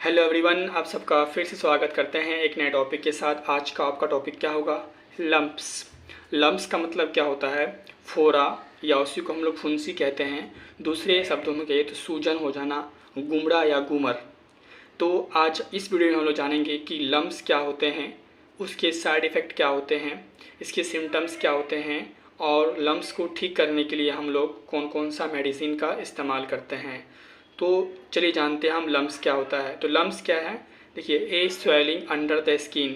Hello everyone, आप सबका फिर से स्वागत करते हैं एक नए टॉपिक के साथ। आज का आपका टॉपिक क्या होगा? लम्प्स। लम्प्स का मतलब क्या होता है? फोड़ा, या उसी को हम लोग फुंसी कहते हैं। दूसरे शब्दों में कहिए तो सूजन हो जाना, गुमड़ा या गुमर। तो आज इस वीडियो में हम लोग जानेंगे कि लम्प्स क्या होते हैं, उसके साइड इफ़ेक्ट क्या होते हैं, इसके सिम्टम्स क्या होते हैं, और लम्प्स को ठीक करने के लिए हम लोग कौन कौन सा मेडिसिन का इस्तेमाल करते हैं। तो चलिए जानते हैं हम लम्प्स क्या होता है। तो लम्प्स क्या है? देखिए, a swelling under the skin,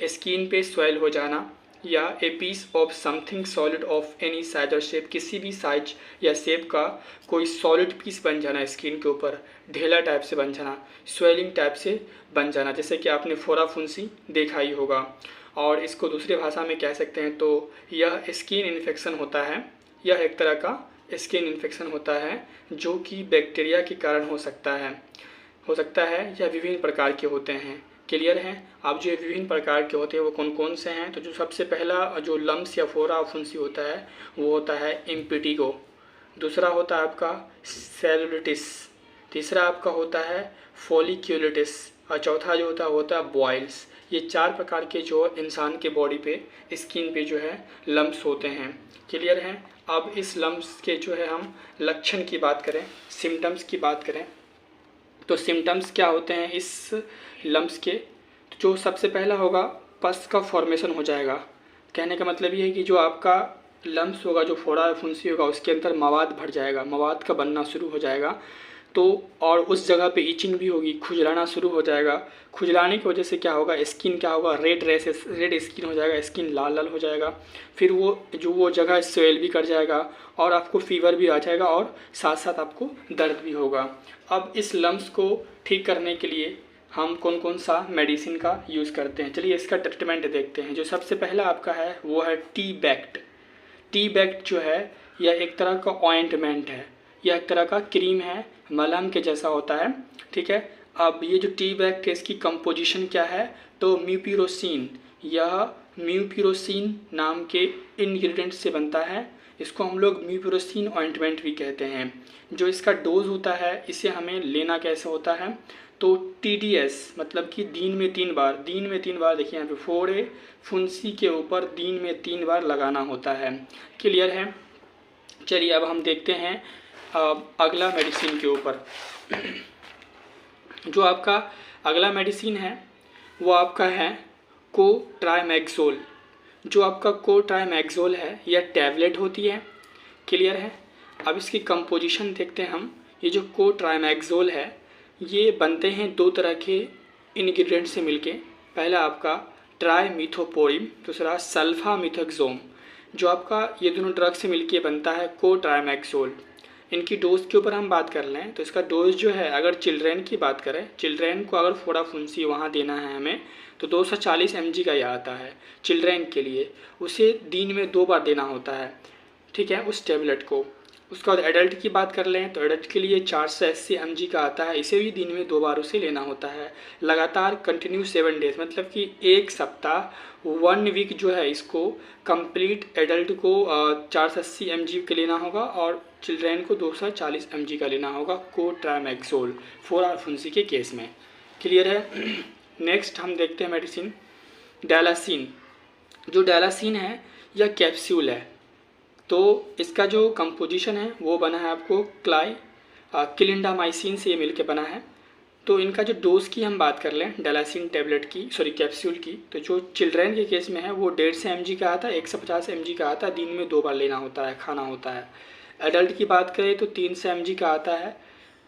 skin पे स्वेल हो जाना, या a piece of something solid of any size और शेप, किसी भी साइज या शेप का कोई सॉलिड पीस बन जाना स्किन के ऊपर, ढेला टाइप से बन जाना, स्वेलिंग टाइप से बन जाना, जैसे कि आपने फोड़ा फुंसी देखा ही होगा। और इसको दूसरी भाषा में कह सकते हैं तो यह स्किन इन्फेक्शन होता है। यह एक तरह का स्किन इन्फेक्शन होता है जो कि बैक्टीरिया के कारण हो सकता है या विभिन्न प्रकार के होते हैं। क्लियर है? अब जो विभिन्न प्रकार के होते हैं वो कौन कौन से हैं? तो जो सबसे पहला जो लम्प्स या फोड़ा फुंसी होता है वो होता है इम्पिटिगो। दूसरा होता है आपका सेलुलिटिस। तीसरा आपका होता है फोलिक्यूलिटिस। और चौथा जो होता है बॉयल्स। ये 4 प्रकार के जो इंसान के बॉडी पे, स्किन पे जो है लम्प्स होते हैं। क्लियर है? अब इस लम्प्स के जो है हम लक्षण की बात करें, सिम्टम्स की बात करें, तो सिम्टम्स क्या होते हैं इस लम्प्स के? तो जो सबसे पहला होगा, पस का फॉर्मेशन हो जाएगा। कहने का मतलब ये है कि जो आपका लम्प्स होगा, जो फोड़ा फुंसी होगा, उसके अंदर मवाद भर जाएगा, मवाद का बनना शुरू हो जाएगा। तो और उस जगह पे इचिंग भी होगी, खुजलाना शुरू हो जाएगा। खुजलाने की वजह से क्या होगा, स्किन क्या होगा, रेड स्किन हो जाएगा, स्किन लाल लाल हो जाएगा। फिर वो जगह स्वेल भी कर जाएगा और आपको फीवर भी आ जाएगा और साथ साथ आपको दर्द भी होगा। अब इस लम्प्स को ठीक करने के लिए हम कौन कौन सा मेडिसिन का यूज़ करते हैं, चलिए इसका ट्रीटमेंट देखते हैं। जो सबसे पहला आपका है वो है टी बैक्ट। टी बैक्ट जो है यह एक तरह का ऑइंटमेंट है, यह एक तरह का क्रीम है, मलहम के जैसा होता है। ठीक है। अब ये जो टी बैक्ट है इसकी कंपोजिशन क्या है? तो म्यूपिरोसिन, यह म्यूपिरोसिन नाम के इंग्रेडिएंट से बनता है। इसको हम लोग म्यूपिरोसिन ऑइंटमेंट भी कहते हैं। जो इसका डोज होता है इसे हमें लेना कैसे होता है? तो TDS मतलब कि दिन में 3 बार, देखिए यहाँ पे फोड़े फुंसी के ऊपर दिन में 3 बार लगाना होता है। क्लियर है? चलिए अब हम देखते हैं अगला मेडिसिन के ऊपर। जो आपका अगला मेडिसिन है वो आपका है कोट्राइमैक्सोल। जो आपका कोट्राइमैक्सोल है यह टैबलेट होती है। क्लियर है? अब इसकी कंपोजिशन देखते हैं हम। ये जो कोट्राइमैक्सोल है ये बनते हैं 2 तरह के इंग्रेडिएंट से मिलके। पहला आपका ट्राइमिथोपोरिम, दूसरा सल्फामिथोक्सोम। जो आपका ये दोनों ड्रग से मिलके बनता है कोट्राइमैक्सोल। इनकी डोज के ऊपर हम बात कर लें तो इसका डोज जो है, अगर चिल्ड्रेन की बात करें, चिल्ड्रेन को अगर फोड़ा फुंसी वहाँ देना है हमें तो 240 mg का यह आता है चिल्ड्रेन के लिए। उसे दिन में 2 बार देना होता है। ठीक है, उस टेबलेट को। उसके बाद एडल्ट की बात कर लें तो एडल्ट के लिए 480 mg का आता है। इसे भी दिन में 2 बार उसे लेना होता है। लगातार कंटिन्यू 7 डेज, मतलब कि 1 सप्ताह 1 वीक जो है इसको कंप्लीट एडल्ट को 480 mg का लेना होगा और चिल्ड्रेन को 240 mg का लेना होगा कोट्राइमैक्सोल फोड़ा फुंसी के केस में। क्लियर है? नेक्स्ट हम देखते हैं मेडिसिन डायलासिन। जो डायलासिन है यह कैप्सूल है। तो इसका जो कंपोजिशन है वो बना है आपको क्लिंडामाइसिन से ये मिलके बना है। तो इनका जो डोज की हम बात कर लें डायलासिन टैबलेट की, कैप्सूल की, तो जो चिल्ड्रेन के केस में है वो 150 mg का आता है, 150 mg का आता है, दिन में 2 बार लेना होता है, खाना होता है। एडल्ट की बात करें तो 300 mg का आता है,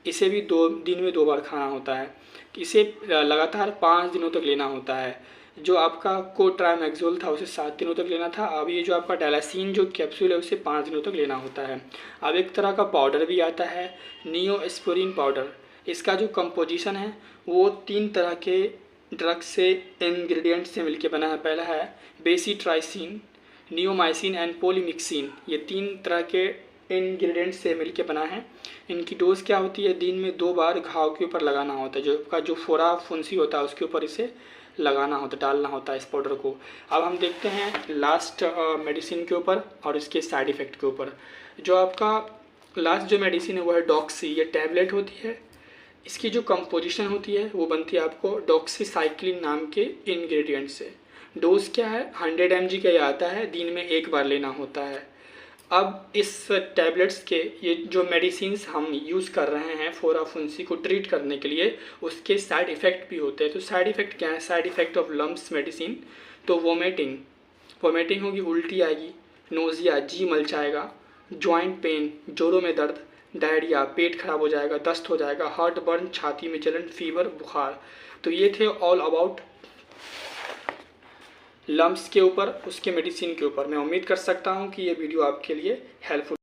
इसे भी दिन में 2 बार खाना होता है। इसे लगातार 5 दिनों तक लेना होता है। जो आपका कोट्राइमैक्सोल था उसे 7 दिनों तक लेना था। अब ये जो आपका डायलासिन जो कैप्सूल है उसे 5 दिनों तक लेना होता है। अब एक तरह का पाउडर भी आता है नियोस्पोरिन पाउडर। इसका जो कंपोजिशन है वो 3 तरह के ड्रग से इंग्रेडिएंट से मिलके बना है। पहला है बेसिट्राइसिन, नियोमाइसिन एंड पोलीमिक्सिन। ये 3 तरह के इंग्रेडिएंट से मिलके बना है। इनकी डोज क्या होती है? दिन में 2 बार घाव के ऊपर लगाना होता है। जो फोड़ा फुंसी होता है उसके ऊपर इसे लगाना होता है, डालना होता है इस पाउडर को। अब हम देखते हैं लास्ट मेडिसिन के ऊपर और इसके साइड इफ़ेक्ट के ऊपर। जो आपका लास्ट जो मेडिसिन है वो है डॉक्सी। ये टैबलेट होती है, इसकी जो कंपोजिशन होती है वो बनती है आपको डॉक्सीसाइक्लिन नाम के इंग्रेडिएंट से। डोज क्या है, 100 mg का ये आता है, दिन में एक बार लेना होता है। अब इस टैबलेट्स के ये जो मेडिसिन्स हम यूज़ कर रहे हैं फोरा फुंसी को ट्रीट करने के लिए, उसके साइड इफ़ेक्ट भी होते हैं। तो साइड इफ़ेक्ट क्या है, side effect of lumps medicine, तो वोमिटिंग होगी, उल्टी आएगी, नोज़िया, जी मलचाएगा, जॉइंट पेन, जोड़ों में दर्द, डायरिया, पेट खराब हो जाएगा, दस्त हो जाएगा, हार्ट बर्न, छाती में जलन, फीवर, बुखार। तो ये थे ऑल अबाउट लम्प्स के ऊपर, उसके मेडिसिन के ऊपर। मैं उम्मीद कर सकता हूँ कि ये वीडियो आपके लिए हेल्पफुल